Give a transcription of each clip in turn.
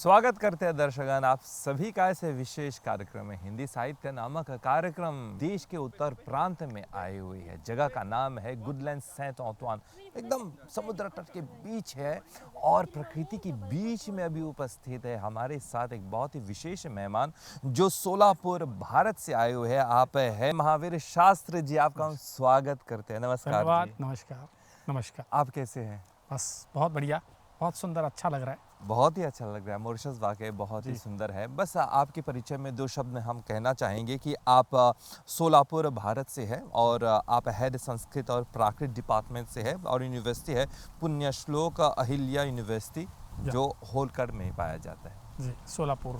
स्वागत करते हैं दर्शकगण आप सभी का ऐसे विशेष कार्यक्रम में। हिंदी साहित्य नामक कार्यक्रम देश के उत्तर प्रांत में आई हुई है। जगह का नाम है गुडलैंड सेंट ऑंतुआन। एकदम समुद्र तट के बीच है और प्रकृति के बीच में अभी उपस्थित है हमारे साथ एक बहुत ही विशेष मेहमान जो सोलापुर भारत से आए हुए हैं। आप है महावीर शास्त्री जी, आपका हम स्वागत करते हैं। नमस्कार धन्यवाद। जी। नमस्कार। नमस्कार। आप कैसे हैं? बस बहुत बढ़िया, बहुत सुंदर, अच्छा लग रहा है। बहुत ही अच्छा लग रहा है। मॉरिशस वाकई बहुत ही जी। सुंदर है। बस आपके परिचय में दो शब्द हम कहना चाहेंगे कि आप सोलापुर भारत से है और आप हेड संस्कृत और प्राकृत डिपार्टमेंट से है और यूनिवर्सिटी है पुण्यश्लोक अहिल्या यूनिवर्सिटी जो होलकर में पाया जाता है जी,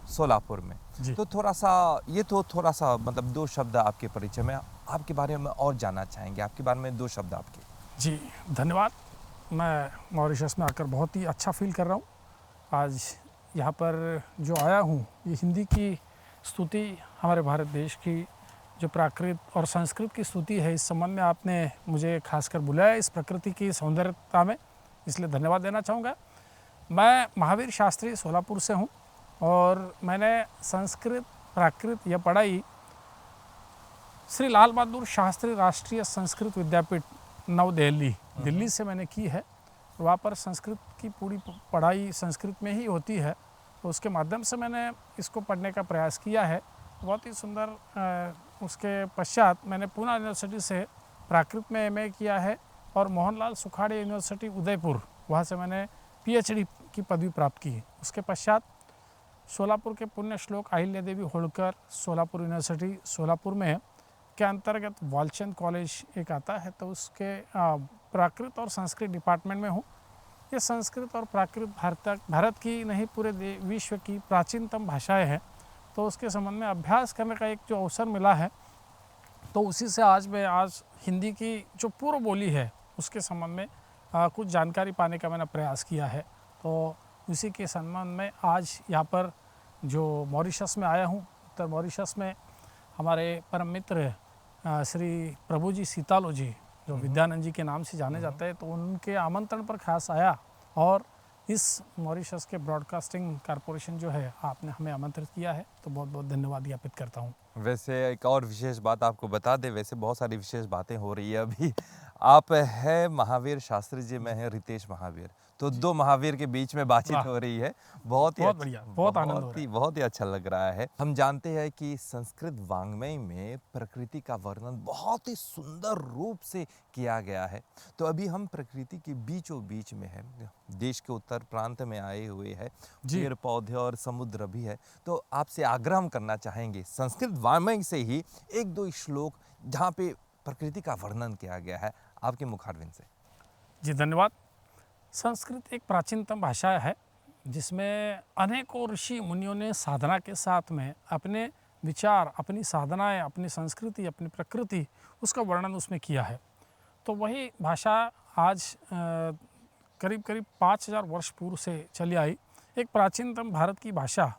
सोलापुर में। जी। तो थोड़ा सा मतलब दो शब्द आपके परिचय में, आपके बारे में और जानना चाहेंगे। आपके बारे में दो शब्द आपके। जी, धन्यवाद। मैं मॉरिशस में आकर बहुत ही अच्छा फील कर रहा हूँ। आज यहाँ पर जो आया हूँ, ये हिंदी की स्तुति, हमारे भारत देश की जो प्राकृत और संस्कृत की स्तुति है, इस संबंध में आपने मुझे खासकर बुलाया इस प्रकृति की सौंदर्यता में, इसलिए धन्यवाद देना चाहूँगा। मैं महावीर शास्त्री सोलापुर से हूँ और मैंने संस्कृत प्राकृत यह पढ़ाई श्री लाल बहादुर शास्त्री राष्ट्रीय संस्कृत विद्यापीठ नव दिल्ली से मैंने की है। वहाँ पर संस्कृत की पूरी पढ़ाई संस्कृत में ही होती है, तो उसके माध्यम से मैंने इसको पढ़ने का प्रयास किया है। बहुत ही सुंदर। उसके पश्चात मैंने पूना यूनिवर्सिटी से प्राकृत में एमए किया है और मोहनलाल सुखाड़े यूनिवर्सिटी उदयपुर, वहाँ से मैंने पीएचडी की पदवी प्राप्त की है। उसके पश्चात सोलापुर के पुण्यश्लोक अहिल्या देवी होलकर सोलापुर यूनिवर्सिटी सोलापुर में के अंतर्गत वालचंद कॉलेज एक आता है, तो उसके प्राकृत और संस्कृत डिपार्टमेंट में हूँ। ये संस्कृत और प्राकृत भारत की नहीं पूरे विश्व की प्राचीनतम भाषाएं हैं, तो उसके संबंध में अभ्यास करने का एक जो अवसर मिला है, तो उसी से आज हिंदी की जो पूर्व बोली है उसके संबंध में कुछ जानकारी पाने का मैंने प्रयास किया है। तो उसी के संबंध में आज यहाँ पर जो मॉरिशस में आया हूँ, उत्तर मॉरिशस में हमारे परम मित्र श्री प्रभु जी सीतालो जी, जो विद्यानंद जी के नाम से जाने जाते हैं, तो उनके आमंत्रण पर खास आया और इस मॉरिशस के ब्रॉडकास्टिंग कॉरपोरेशन जो है, आपने हमें आमंत्रित किया है, तो बहुत बहुत धन्यवाद ज्ञापित करता हूँ। वैसे एक और विशेष बात आपको बता दें, वैसे बहुत सारी विशेष बातें हो रही है अभी। आप है महावीर शास्त्री जी, मैं है रितेश महावीर, तो दो महावीर के बीच में बातचीत हो रही है। बहुत बढ़िया, बहुत आनंद हो रहा है। बहुत ही अच्छा लग रहा है। हम जानते हैं कि संस्कृत वाङ्मय में प्रकृति का वर्णन बहुत ही सुंदर रूप से किया गया है। तो अभी हम प्रकृति के बीचों बीच में है, देश के उत्तर प्रांत में आए हुए हैं, पेड़ पौधे और समुद्र भी है। तो आपसे आग्रह हम करना चाहेंगे संस्कृत वाङ्मय से ही एक दो श्लोक जहाँ पे प्रकृति का वर्णन किया गया है, आपके मुखारविंद से। जी, धन्यवाद। संस्कृत एक प्राचीनतम भाषा है जिसमें अनेकों ऋषि मुनियों ने साधना के साथ में अपने विचार, अपनी साधनाएं, अपनी संस्कृति, अपनी प्रकृति, उसका वर्णन उसमें किया है। तो वही भाषा आज करीब करीब 5000 वर्ष पूर्व से चली आई एक प्राचीनतम भारत की भाषा,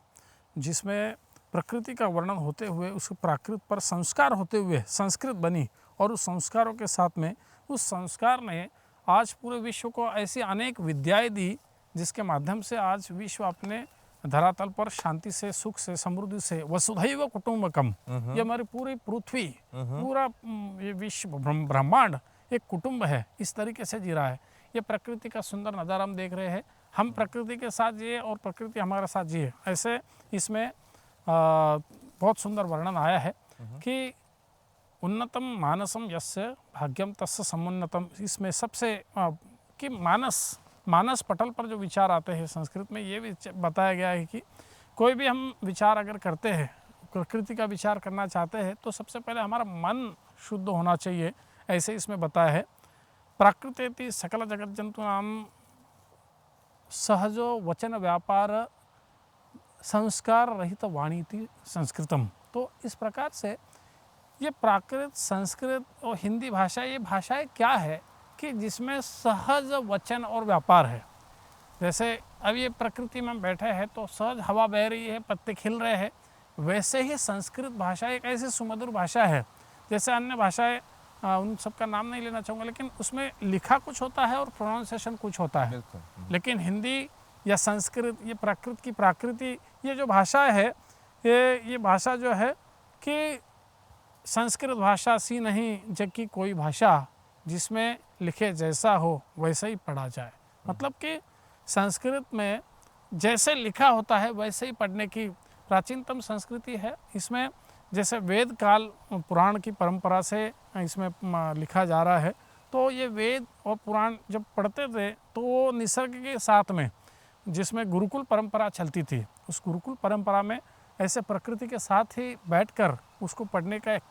जिसमें प्रकृति का वर्णन होते हुए उस प्राकृत पर संस्कार होते हुए संस्कृत बनी और उस संस्कारों के साथ में उस संस्कार ने आज पूरे विश्व को ऐसी अनेक विद्याएं दी जिसके माध्यम से आज विश्व अपने धरातल पर शांति से, सुख से, समृद्धि से, वसुधैव कुटुंबकम, ये हमारी पूरी पृथ्वी, पूरा ये विश्व ब्रह्मांड एक कुटुंब है, इस तरीके से जी रहा है। ये प्रकृति का सुंदर नज़ारा हम देख रहे हैं। हम प्रकृति के साथ जिए और प्रकृति हमारे साथ जिए, ऐसे इसमें बहुत सुंदर वर्णन आया है कि उन्नतम मानसम यस्य भाग्यम तस्य समुन्नतम। इसमें सबसे कि मानस पटल पर जो विचार आते हैं संस्कृत में, ये बताया गया है कि कोई भी हम विचार अगर करते हैं, प्रकृति का विचार करना चाहते हैं, तो सबसे पहले हमारा मन शुद्ध होना चाहिए, ऐसे इसमें बताया है। प्राकृतेति सकल जगत जंतु नाम सहजो वचन व्यापार संस्कार रहित वाणी थी संस्कृतम। तो इस प्रकार से ये प्राकृत, संस्कृत और हिंदी भाषा, ये भाषाएं क्या है कि जिसमें सहज वचन और व्यापार है। जैसे अब ये प्रकृति में बैठे हैं तो सहज हवा बह रही है, पत्ते खिल रहे हैं, वैसे ही संस्कृत भाषा एक ऐसी सुमधुर भाषा है। जैसे अन्य भाषाएं, उन सबका नाम नहीं लेना चाहूँगा, लेकिन उसमें लिखा कुछ होता है और प्रोनाउंसिएशन कुछ होता है। लेकिन हिंदी या संस्कृत, ये प्रकृत की प्राकृति, ये जो भाषा है ये भाषा जो है कि संस्कृत भाषा सी नहीं जग की कोई भाषा, जिसमें लिखे जैसा हो वैसे ही पढ़ा जाए। मतलब कि संस्कृत में जैसे लिखा होता है वैसे ही पढ़ने की प्राचीनतम संस्कृति है। इसमें जैसे वेद काल पुराण की परंपरा से इसमें लिखा जा रहा है, तो ये वेद और पुराण जब पढ़ते थे तो वो निसर्ग के साथ में, जिसमें गुरुकुल परंपरा चलती थी, उस गुरुकुल परंपरा में ऐसे प्रकृति के साथ ही बैठकर उसको पढ़ने का एक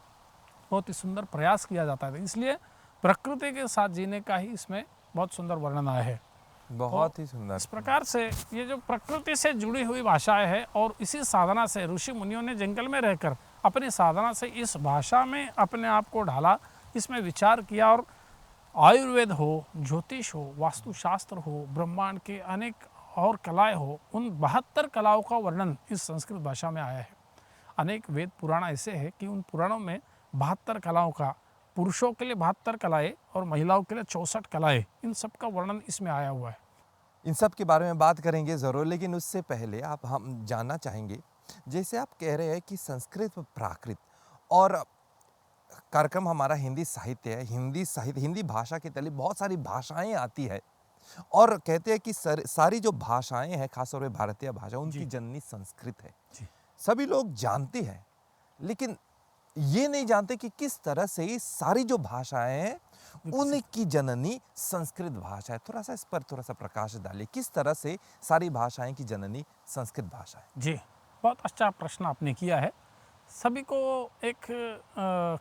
बहुत ही सुंदर प्रयास किया जाता है। इसलिए प्रकृति के साथ जीने का ही इसमें बहुत सुंदर वर्णन आया है। बहुत ही सुंदर। इस प्रकार से ये जो प्रकृति से जुड़ी हुई भाषाएं है, और इसी साधना से ऋषि मुनियों ने जंगल में रहकर अपनी साधना से इस भाषा में अपने आप को ढाला, इसमें विचार किया, और आयुर्वेद हो, ज्योतिष हो, वास्तुशास्त्र हो, ब्रह्मांड के अनेक और कलाएं हो, उन 72 कलाओं का वर्णन इस संस्कृत भाषा में आया है। अनेक वेद पुराण ऐसे हैं कि उन पुराणों में 72 कलाओं का, पुरुषों के लिए 72 कलाएं और महिलाओं के लिए 64 कलाएं, इन सब का वर्णन इसमें आया हुआ है। इन सब के बारे में बात करेंगे ज़रूर, लेकिन उससे पहले हम जानना चाहेंगे, जैसे आप कह रहे हैं कि संस्कृत व प्राकृत, और कार्यक्रम हमारा हिंदी साहित्य है, हिंदी भाषा के तले बहुत सारी भाषाएं आती है, और कहते हैं कि सारी जो भाषाएं हैं, खासतौर पे भारतीय भाषा, उनकी जननी संस्कृत है। सभी लोग जानते हैं, लेकिन ये नहीं जानते कि किस तरह से ये सारी जो भाषाएं हैं उनकी जननी संस्कृत भाषा है। थोड़ा सा इस पर थोड़ा सा प्रकाश डालिए, किस तरह से सारी भाषाएं की जननी संस्कृत भाषा है। जी, बहुत अच्छा प्रश्न आपने किया है। सभी को एक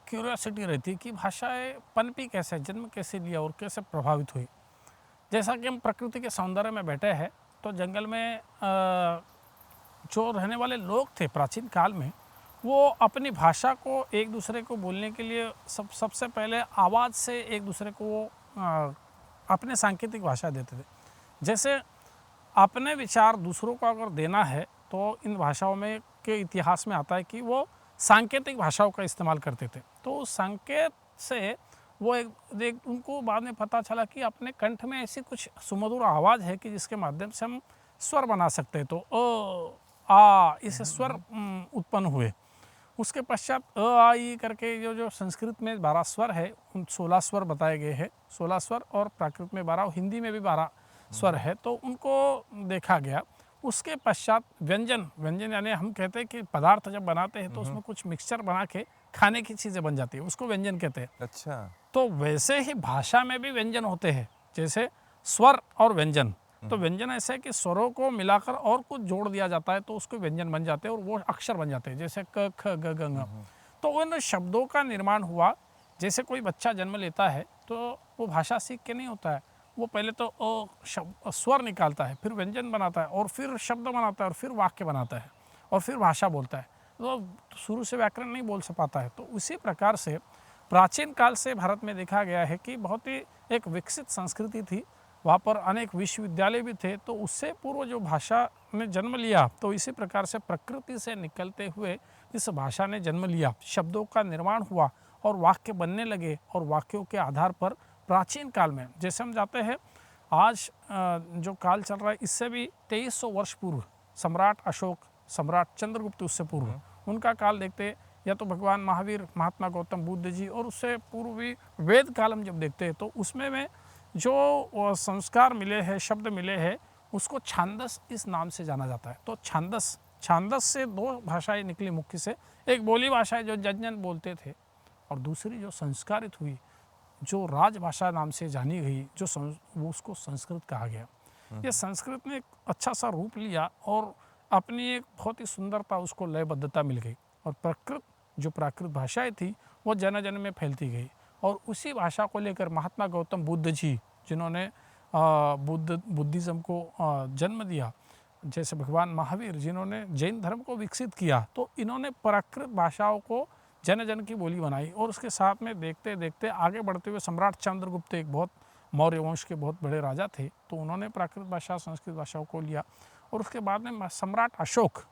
क्यूरियोसिटी रहती है कि भाषाएं पनपी कैसे, जन्म कैसे लिया और कैसे प्रभावित हुई। जैसा कि हम प्रकृति के सौंदर्य में बैठे हैं, तो जंगल में जो रहने वाले लोग थे प्राचीन काल में, वो अपनी भाषा को एक दूसरे को बोलने के लिए सबसे पहले आवाज़ से एक दूसरे को वो अपने सांकेतिक भाषा देते थे। जैसे अपने विचार दूसरों को अगर देना है, तो इन भाषाओं में के इतिहास में आता है कि वो सांकेतिक भाषाओं का इस्तेमाल करते थे। तो उस संकेत से वो एक उनको बाद में पता चला कि अपने कंठ में ऐसी कुछ सुमधुर आवाज़ है कि जिसके माध्यम से हम स्वर बना सकते हैं। तो अ आ इस स्वर उत्पन्न हुए। उसके पश्चात अ आ ई करके जो संस्कृत में 12 स्वर है, उन 16 स्वर बताए गए हैं। 16 स्वर और प्राकृत में 12, हिंदी में भी 12 स्वर है, तो उनको देखा गया। उसके पश्चात व्यंजन यानी हम कहते हैं कि पदार्थ जब बनाते हैं तो उसमें कुछ मिक्सचर बना के खाने की चीज़ें बन जाती है, उसको व्यंजन कहते हैं। अच्छा। तो वैसे ही भाषा में भी व्यंजन होते हैं, जैसे स्वर और व्यंजन। तो व्यंजन ऐसे है कि स्वरों को मिलाकर और कुछ जोड़ दिया जाता है तो उसको व्यंजन बन जाते हैं और वो अक्षर बन जाते हैं, जैसे क ख ग घ ङ। तो उन शब्दों का निर्माण हुआ। जैसे कोई बच्चा जन्म लेता है तो वो भाषा सीख के नहीं होता है, वो पहले तो स्वर निकालता है, फिर व्यंजन बनाता है, और फिर शब्द बनाता है, और फिर वाक्य बनाता है, और फिर भाषा बोलता है। तो शुरू से व्याकरण नहीं बोल पाता है। तो उसी प्रकार से प्राचीन काल से भारत में देखा गया है कि बहुत ही एक विकसित संस्कृति थी। वहाँ पर अनेक विश्वविद्यालय भी थे। तो उससे पूर्व जो भाषा ने जन्म लिया, तो इसी प्रकार से प्रकृति से निकलते हुए इस भाषा ने जन्म लिया। शब्दों का निर्माण हुआ और वाक्य बनने लगे, और वाक्यों के आधार पर प्राचीन काल में, जैसे हम जाते हैं आज जो काल चल रहा है, इससे भी 2300 वर्ष पूर्व सम्राट अशोक, सम्राट चंद्रगुप्त, उससे पूर्व उनका काल देखते, या तो भगवान महावीर, महात्मा गौतम बुद्ध जी, और उससे पूर्व भी वेद काल हम जब देखते हैं तो उसमें जो संस्कार मिले हैं, शब्द मिले हैं, उसको छांदस इस नाम से जाना जाता है। तो छांदस से 2 भाषाएं निकली मुख्य से। एक बोली भाषा है जो जन बोलते थे, और दूसरी जो संस्कारित हुई, जो राजभाषा नाम से जानी गई, वो उसको संस्कृत कहा गया। ये संस्कृत ने एक अच्छा सा रूप लिया और अपनी एक बहुत ही सुंदरता, उसको लयबद्धता मिल गई, और जो प्राकृत भाषाएं थी वो जन जन में फैलती गई। और उसी भाषा को लेकर महात्मा गौतम बुद्ध जी, जिन्होंने बुद्धिज़्म को जन्म दिया, जैसे भगवान महावीर जिन्होंने जैन धर्म को विकसित किया, तो इन्होंने प्राकृत भाषाओं को जन जन की बोली बनाई। और उसके साथ में देखते देखते आगे बढ़ते हुए सम्राट चंद्रगुप्त एक बहुत मौर्य वंश के बहुत बड़े राजा थे, तो उन्होंने प्राकृत भाषा, संस्कृत भाषाओं को लिया। और उसके बाद में सम्राट अशोक,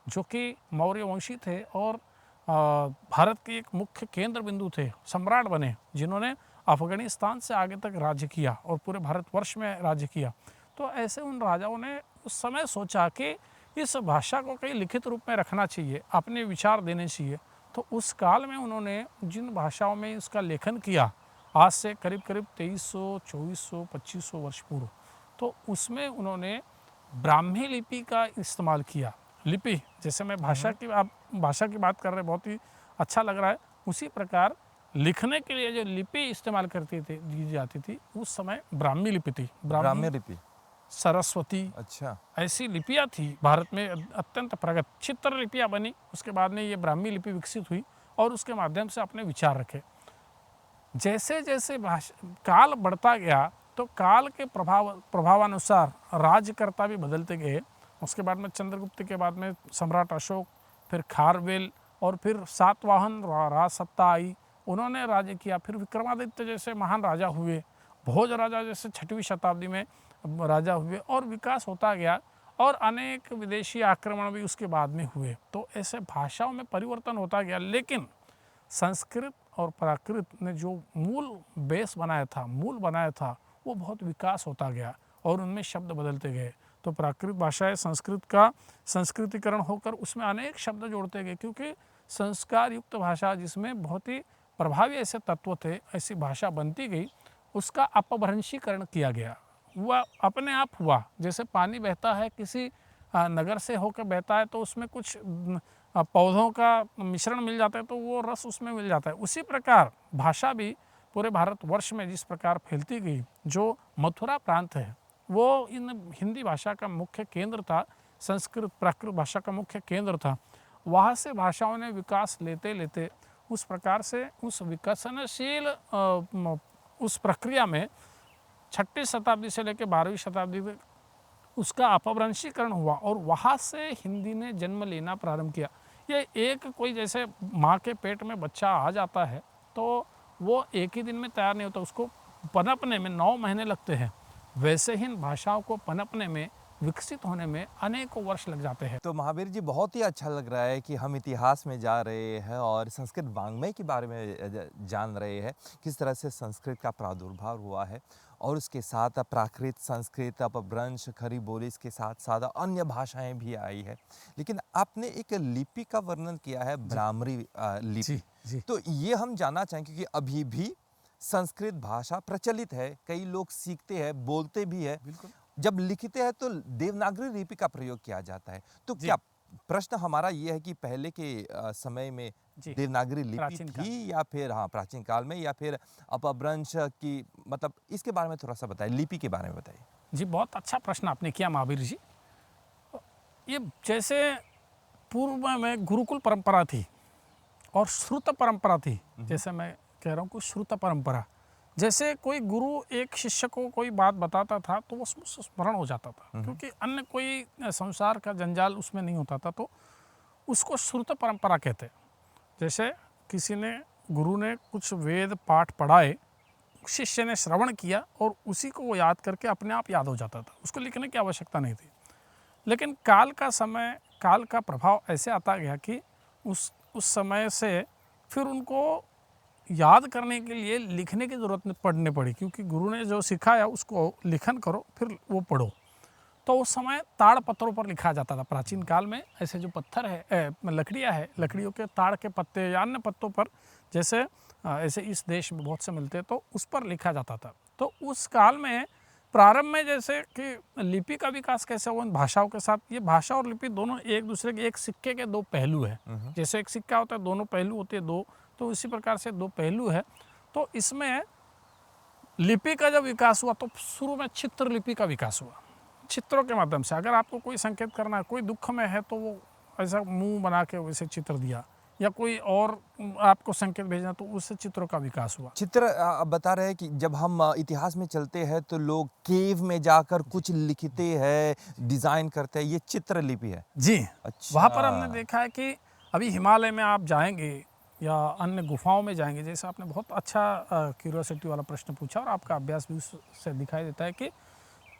जो कि मौर्य वंशी थे और भारत के एक मुख्य केंद्र बिंदु थे, सम्राट बने, जिन्होंने अफगानिस्तान से आगे तक राज्य किया और पूरे भारतवर्ष में राज्य किया। तो ऐसे उन राजाओं ने उस समय सोचा कि इस भाषा को कहीं लिखित रूप में रखना चाहिए, अपने विचार देने चाहिए। तो उस काल में उन्होंने जिन भाषाओं में इसका लेखन किया, आज से करीब करीब 2300, 2400, 2500 वर्ष पूर्व, तो उसमें उन्होंने ब्राह्मी लिपि का इस्तेमाल किया। लिपि, जैसे मैं आप भाषा की बात कर रहे हैं, बहुत ही अच्छा लग रहा है। उसी प्रकार लिखने के लिए जो लिपि इस्तेमाल दी जाती थी उस समय ब्राह्मी लिपि थी। ब्राह्मी लिपि, सरस्वती, अच्छा। ऐसी लिपियाँ थी भारत में, अत्यंत प्रगत चित्र लिपियाँ बनी। उसके बाद में ये ब्राह्मी लिपि विकसित हुई और उसके माध्यम से अपने विचार रखे। जैसे जैसे काल बढ़ता गया तो काल के प्रभावानुसार राज्यकर्ता भी बदलते गए। उसके बाद में चंद्रगुप्त के बाद में सम्राट अशोक, फिर खारवेल और फिर सातवाहन राज सत्ता आई, उन्होंने राज्य किया। फिर विक्रमादित्य जैसे महान राजा हुए, भोज राजा जैसे 6वीं शताब्दी में राजा हुए और विकास होता गया और अनेक विदेशी आक्रमण भी उसके बाद में हुए। तो ऐसे भाषाओं में परिवर्तन होता गया, लेकिन संस्कृत और प्राकृत ने जो मूल बेस बनाया था, मूल बनाया था, वो बहुत विकास होता गया और उनमें शब्द बदलते गए। तो प्राकृत भाषाएं संस्कृत का संस्कृतिकरण होकर उसमें अनेक शब्द जोड़ते गए, क्योंकि संस्कार युक्त भाषा जिसमें बहुत ही प्रभावी ऐसे तत्व थे, ऐसी भाषा बनती गई। उसका अपभ्रंशीकरण किया गया, वह अपने आप हुआ। जैसे पानी बहता है, किसी नगर से होकर बहता है तो उसमें कुछ पौधों का मिश्रण मिल जाता है तो वो रस उसमें मिल जाता है। उसी प्रकार भाषा भी पूरे भारतवर्ष में जिस प्रकार फैलती गई, जो मथुरा प्रांत है वो इन हिंदी भाषा का मुख्य केंद्र था, संस्कृत प्राकृत भाषा का मुख्य केंद्र था। वहाँ से भाषाओं ने विकास लेते लेते उस प्रकार से उस विकसनशील उस प्रक्रिया में 6वीं शताब्दी से लेकर 12वीं शताब्दी तक उसका अपभ्रंशीकरण हुआ और वहाँ से हिंदी ने जन्म लेना प्रारंभ किया। ये एक कोई जैसे माँ के पेट में बच्चा आ जाता है तो वो एक ही दिन में तैयार नहीं होता, उसको पनपने में 9 महीने लगते हैं। वैसे ही इन भाषाओं को पनपने में, विकसित होने में अनेकों वर्ष लग जाते हैं। तो महावीर जी, बहुत ही अच्छा लग रहा है कि हम इतिहास में जा रहे हैं और संस्कृत वाङ्मय के बारे में जान रहे हैं, किस तरह से संस्कृत का प्रादुर्भाव हुआ है और उसके साथ प्राकृत, संस्कृत, अपभ्रंश, खड़ी बोली, इसके साथ साथ अन्य भाषाएं भी आई है। लेकिन आपने एक लिपि का वर्णन किया है, ब्राह्मी लिपि। जी। तो ये हम जानना चाहेंगे क्योंकि अभी भी संस्कृत भाषा प्रचलित है, कई लोग सीखते हैं, बोलते भी है। बिल्कुल। जब लिखते हैं तो देवनागरी लिपि का प्रयोग किया जाता है। तो क्या प्रश्न हमारा ये है कि पहले के समय में देवनागरी लिपि थी या फिर प्राचीन काल में, या फिर अपभ्रंश की, मतलब इसके बारे में थोड़ा सा बताइए, लिपि के बारे में बताइए। जी, बहुत अच्छा प्रश्न आपने किया महावीर जी। ये जैसे पूर्व में गुरुकुल परंपरा थी और श्रुत परंपरा थी। जैसे मैं कह रहा हूँ कि श्रुत परंपरा, जैसे कोई गुरु एक शिष्य को कोई बात बताता था तो वो स्मरण हो जाता था, क्योंकि अन्य कोई संसार का जंजाल उसमें नहीं होता था, तो उसको श्रुत परंपरा कहते हैं। जैसे किसी ने, गुरु ने कुछ वेद पाठ पढ़ाए, शिष्य ने श्रवण किया और उसी को वो याद करके अपने आप याद हो जाता था, उसको लिखने की आवश्यकता नहीं थी। लेकिन काल का समय, काल का प्रभाव ऐसे आता गया कि उस समय से फिर उनको याद करने के लिए लिखने की ज़रूरत पड़ने पड़ी, क्योंकि गुरु ने जो सिखाया उसको लिखन करो फिर वो पढ़ो। तो उस समय ताड़ पत्थरों पर लिखा जाता था। प्राचीन काल में ऐसे जो पत्थर है, लकड़ियाँ है, लकड़ियों के ताड़ के पत्ते या अन्य पत्तों पर, जैसे ऐसे इस देश में बहुत से मिलते, तो उस पर लिखा जाता था। तो उस काल में प्रारंभ में जैसे कि लिपि का विकास कैसे हुआ भाषाओं के साथ, ये भाषा और लिपि दोनों एक दूसरे के, एक सिक्के के 2 पहलू है। जैसे एक सिक्का होता है, दोनों पहलू होते हैं 2, तो इसी प्रकार से 2 पहलू है। तो इसमें लिपि का जब विकास हुआ तो शुरू में चित्र लिपि का विकास हुआ। चित्रों के माध्यम से अगर आपको कोई संकेत करना है, कोई दुख में है तो वो ऐसा मुंह बना के वैसे चित्र दिया, या कोई और आपको संकेत भेजना तो उससे चित्रों का विकास हुआ। चित्र आप बता रहे हैं कि जब हम इतिहास में चलते हैं तो लोग केव में जाकर कुछ लिखते हैं, डिज़ाइन करते हैं, ये चित्र लिपि है। जी, अच्छा। वहाँ पर हमने देखा है कि अभी हिमालय में आप जाएंगे या अन्य गुफाओं में जाएंगे, जैसे आपने बहुत अच्छा क्यूरियोसिटी वाला प्रश्न पूछा और आपका अभ्यास भी उससे दिखाई देता है कि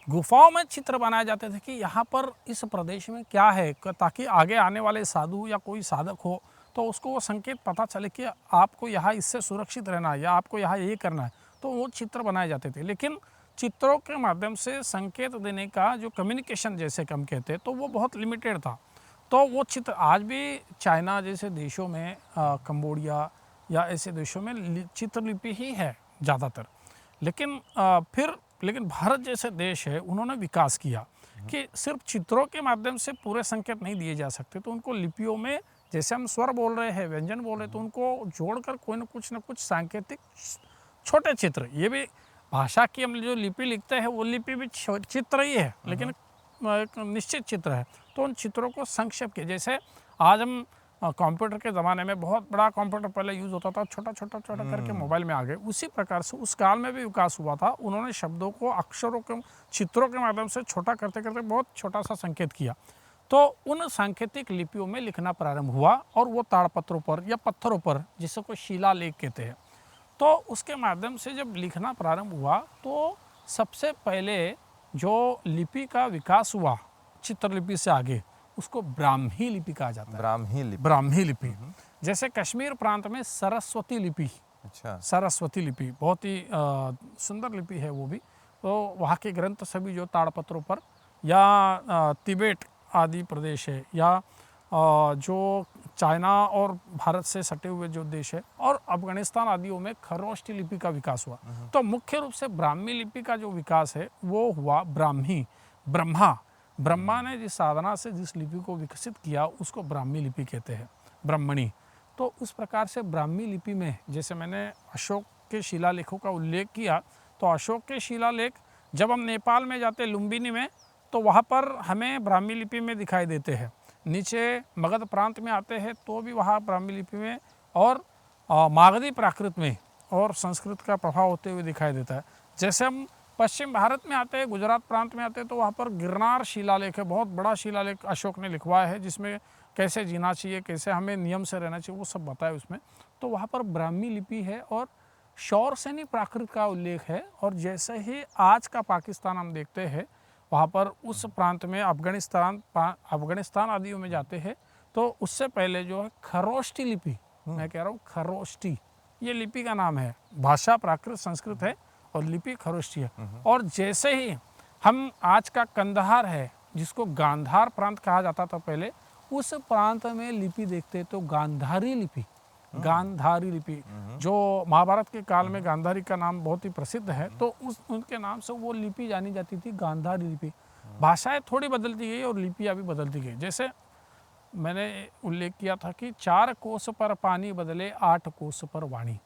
गुफाओं में चित्र बनाए जाते थे कि यहाँ पर इस प्रदेश में क्या है, ताकि आगे आने वाले साधु या कोई साधक हो तो उसको वो संकेत पता चले कि आपको यहाँ इससे सुरक्षित रहना है या आपको यहाँ ये करना है, तो वो चित्र बनाए जाते थे। लेकिन चित्रों के माध्यम से संकेत देने का जो कम्युनिकेशन जैसे हम कहते हैं तो वो बहुत लिमिटेड था। तो वो चित्र आज भी चाइना जैसे देशों में, कंबोडिया या ऐसे देशों में चित्रलिपि ही है ज़्यादातर। लेकिन भारत जैसे देश है, उन्होंने विकास किया कि सिर्फ चित्रों के माध्यम से पूरे संकेत नहीं दिए जा सकते, तो उनको लिपियों में जैसे हम स्वर बोल रहे हैं, व्यंजन बोल रहे हैं, तो उनको जोड़कर कोई न कुछ सांकेतिक छोटे चित्र, ये भी भाषा की हम जो लिपि लिखते हैं वो लिपि भी चित्र ही है, लेकिन एक निश्चित चित्र है। तो उन चित्रों को संक्षेप के, जैसे आज हम कंप्यूटर के ज़माने में बहुत बड़ा कंप्यूटर पहले यूज़ होता था, छोटा करके मोबाइल में आ गए, उसी प्रकार से उस काल में भी विकास हुआ था। उन्होंने शब्दों को अक्षरों के, चित्रों के माध्यम से छोटा करते करते बहुत छोटा सा संकेत किया। तो उन सांकेतिक लिपियों में लिखना प्रारंभ हुआ और वो ताड़पत्रों पर या पत्थरों पर, जिसे कोई शिलालेख कहते हैं, तो उसके माध्यम से जब लिखना प्रारंभ हुआ तो सबसे पहले जो लिपि का विकास हुआ चित्रलिपि से आगे, उसको ब्राह्मी लिपि कहा जाता है। ब्राह्मी लिपि जैसे कश्मीर प्रांत में सरस्वती लिपि, अच्छा, सरस्वती लिपि बहुत ही सुंदर लिपि है वो भी। तो वहाँ के ग्रंथ सभी जो ताड़पत्रों पर, या तिबेट आदि प्रदेश है, या जो चाइना और भारत से सटे हुए जो देश है, और अफगानिस्तान आदियों में खरोष्ठी लिपि का विकास हुआ। तो मुख्य रूप से ब्राह्मी लिपि का जो विकास है वो हुआ ब्राह्मी, ब्रह्मा ने जिस साधना से जिस लिपि को विकसित किया उसको ब्राह्मी लिपि कहते हैं, ब्रह्मणी। तो उस प्रकार से ब्राह्मी लिपि में, जैसे मैंने अशोक के शिलालेखों का उल्लेख किया, तो अशोक के शिलालेख जब हम नेपाल में जाते लुम्बिनी में, तो वहाँ पर हमें ब्राह्मी लिपि में दिखाई देते हैं। नीचे मगध प्रांत में आते हैं तो भी वहाँ ब्राह्मी लिपि में, और मागधी प्राकृत में और संस्कृत का प्रभाव होते हुए दिखाई देता है। जैसे हम पश्चिम भारत में आते हैं, गुजरात प्रांत में आते हैं, तो वहाँ पर गिरनार शिलालेख है, बहुत बड़ा शिलालेख अशोक ने लिखवाया है, जिसमें कैसे जीना चाहिए, कैसे हमें नियम से रहना चाहिए, वो सब बताया उसमें। तो वहाँ पर ब्राह्मी लिपि है और शौरसेनी प्राकृत का उल्लेख है। और जैसे ही आज का पाकिस्तान हम देखते हैं, वहाँ पर उस प्रांत में अफगानिस्तान आदियों में जाते हैं, तो उससे पहले जो है खरोष्ठी लिपि, मैं कह रहा हूँ खरोष्ठी, ये लिपि का नाम है। भाषा प्राकृत संस्कृत है और लिपि खरोष्ठी है। और जैसे ही हम आज का कंदहार है, जिसको गांधार प्रांत कहा जाता था पहले, उस प्रांत में लिपि देखते तो गांधारी लिपि, जो महाभारत के काल में गांधारी का नाम बहुत ही प्रसिद्ध है, तो उनके नाम से वो लिपि जानी जाती थी, गांधारी लिपि। भाषाएं थोड़ी बदलती गई और लिपियाँ भी बदलती गई। जैसे मैंने उल्लेख किया था कि 4 कोस पर पानी बदले 8 कोस पर वाणी।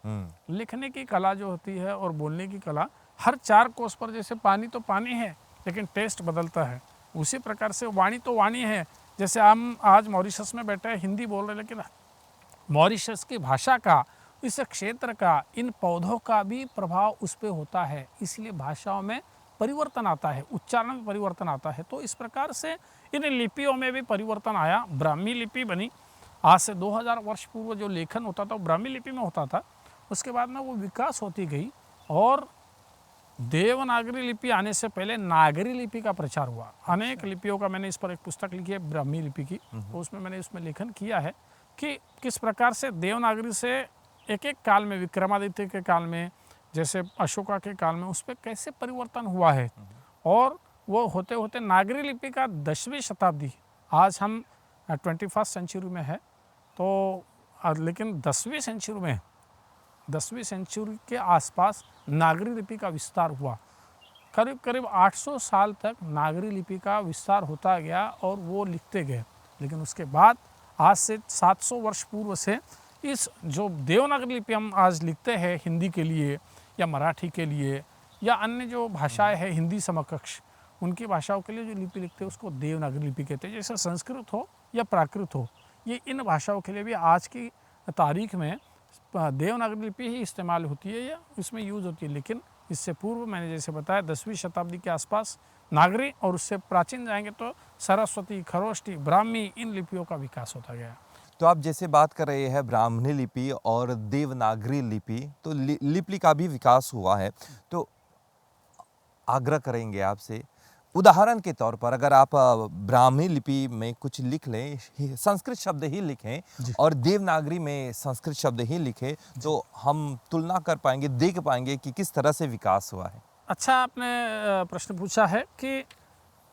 लिखने की कला जो होती है और बोलने की कला, हर 4 कोस पर, जैसे पानी तो पानी है लेकिन टेस्ट बदलता है, उसी प्रकार से वाणी तो वाणी है। जैसे हम आज मॉरिशस में बैठे हैं, हिंदी बोल रहे हैं, लेकिन मॉरिशस की भाषा का, इस क्षेत्र का, इन पौधों का भी प्रभाव उस पर होता है, इसलिए भाषाओं में परिवर्तन आता है, उच्चारण में परिवर्तन आता है। तो इस प्रकार से इन लिपियों में भी परिवर्तन आया, ब्राह्मी लिपि बनी। आज से 2000 वर्ष पूर्व जो लेखन होता था वो ब्राह्मी लिपि में होता था। उसके बाद में वो विकास होती गई और देवनागरी लिपि आने से पहले नागरी लिपि का प्रचार हुआ। अनेक लिपियों का, मैंने इस पर एक पुस्तक लिखी है ब्राह्मी लिपि की, तो उसमें मैंने इसमें लेखन किया है कि किस प्रकार से देवनागरी से एक काल में, विक्रमादित्य के काल में, जैसे अशोका के काल में, उस पर कैसे परिवर्तन हुआ है। और वो होते होते नागरी लिपि का 10वीं शताब्दी, आज हम 21st सेंचुरी में है, तो लेकिन 10वीं सेंचुरी के आसपास नागरी लिपि का विस्तार हुआ। करीब 800 साल तक नागरी लिपि का विस्तार होता गया और वो लिखते गए। लेकिन उसके बाद आज से 700 वर्ष पूर्व से इस जो देवनागरी लिपि हम आज लिखते हैं हिंदी के लिए या मराठी के लिए या अन्य जो भाषाएं हैं हिंदी समकक्ष, उनकी भाषाओं के लिए जो लिपि लिखते हैं उसको देवनागरी लिपि कहते हैं। जैसे संस्कृत हो या प्राकृत हो, ये इन भाषाओं के लिए भी आज की तारीख में देवनागरी लिपि ही इस्तेमाल होती है या इसमें यूज़ होती है। लेकिन इससे पूर्व मैंने जैसे बताया 10वीं शताब्दी के आसपास नागरी, और उससे प्राचीन जाएंगे तो सरस्वती, खरोष्ठी, ब्राह्मी, इन लिपियों का विकास होता गया। तो आप जैसे बात कर रहे हैं ब्राह्मणी लिपि और देवनागरी लिपि, तो लिपि का भी विकास हुआ है। तो आग्रह करेंगे आपसे, उदाहरण के तौर पर अगर आप ब्राह्मी लिपि में कुछ लिख लें, संस्कृत शब्द ही लिखें और देवनागरी में संस्कृत शब्द ही लिखें, तो हम तुलना कर पाएंगे, देख पाएंगे कि किस तरह से विकास हुआ है। अच्छा आपने प्रश्न पूछा है कि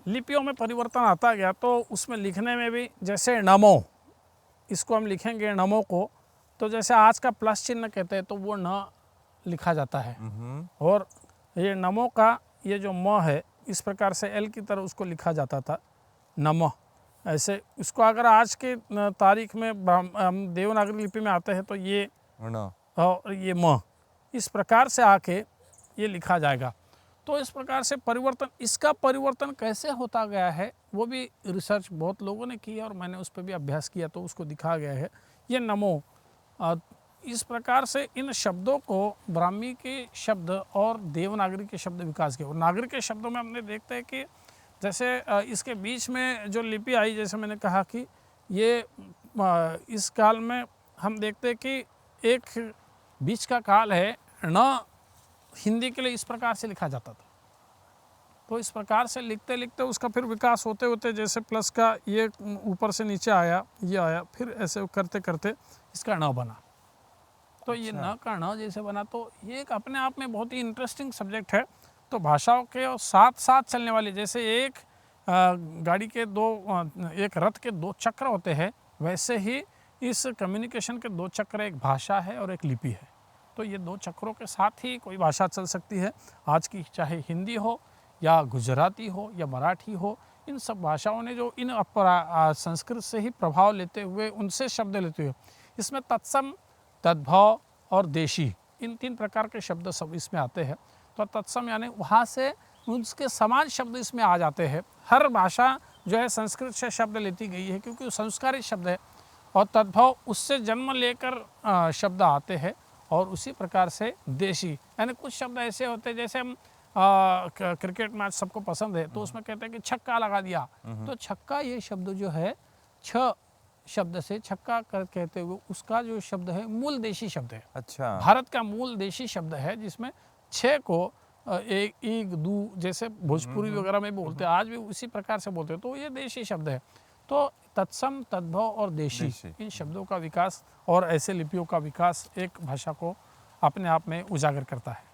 लिपियों में परिवर्तन आता गया तो उसमें लिखने में भी, जैसे नमो, इसको हम लिखेंगे नमो को, तो जैसे आज का प्लस चिन्ह कहते हैं तो वो न लिखा जाता है। और ये नमो का ये जो म है, इस प्रकार से एल की तरह उसको लिखा जाता था, नमः। ऐसे इसको अगर आज के तारीख में हम देवनागरी लिपि में आते हैं तो ये और ये म इस प्रकार से आके ये लिखा जाएगा। तो इस प्रकार से परिवर्तन, इसका परिवर्तन कैसे होता गया है वो भी रिसर्च बहुत लोगों ने की है और मैंने उस पर भी अभ्यास किया, तो उसको दिखा गया है। ये नमो, इस प्रकार से इन शब्दों को ब्राह्मी के शब्द और देवनागरी के शब्द विकास किए। और नागरी के शब्दों में हमने देखते हैं कि जैसे इसके बीच में जो लिपि आई, जैसे मैंने कहा कि ये इस काल में हम देखते हैं कि एक बीच का काल है, न हिंदी के लिए इस प्रकार से लिखा जाता था। तो इस प्रकार से लिखते लिखते उसका फिर विकास होते होते, जैसे प्लस का ये ऊपर से नीचे आया, ये आया, फिर ऐसे करते करते इसका न बना। तो ये न का न जैसे बना, तो ये एक अपने आप में बहुत ही इंटरेस्टिंग सब्जेक्ट है। तो भाषाओं के साथ साथ चलने वाले, जैसे एक गाड़ी के एक रथ के दो चक्र होते हैं, वैसे ही इस कम्युनिकेशन के दो चक्र, एक भाषा है और एक लिपि है। तो ये दो चक्रों के साथ ही कोई भाषा चल सकती है। आज की चाहे हिंदी हो या गुजराती हो या मराठी हो, इन सब भाषाओं ने जो इन संस्कृत से ही प्रभाव लेते हुए, उनसे शब्द लेते हुए, इसमें तत्सम, तद्भव और देशी, इन 3 प्रकार के शब्द सब इसमें आते हैं। तो तत्सम यानी वहाँ से उसके समान शब्द इसमें आ जाते हैं। हर भाषा जो है संस्कृत से शब्द लेती गई है क्योंकि वो संस्कारित शब्द है। और तद्भव, उससे जन्म लेकर शब्द आते हैं। और उसी प्रकार से देशी, यानी कुछ शब्द ऐसे होते हैं, जैसे हम क्रिकेट मैच सबको पसंद है तो उसमें कहते हैं कि छक्का लगा दिया, तो छक्का ये शब्द जो है, छ शब्द से छक्का कहते हुए उसका जो शब्द है मूल देशी शब्द है। अच्छा, भारत का मूल देशी शब्द है, जिसमें छः को एक दू, जैसे भोजपुरी वगैरह में बोलते हैं, आज भी उसी प्रकार से बोलते हैं, तो ये देशी शब्द है। तो तत्सम, तद्भव और देशी, इन शब्दों का विकास और ऐसे लिपियों का विकास एक भाषा को अपने आप में उजागर करता है।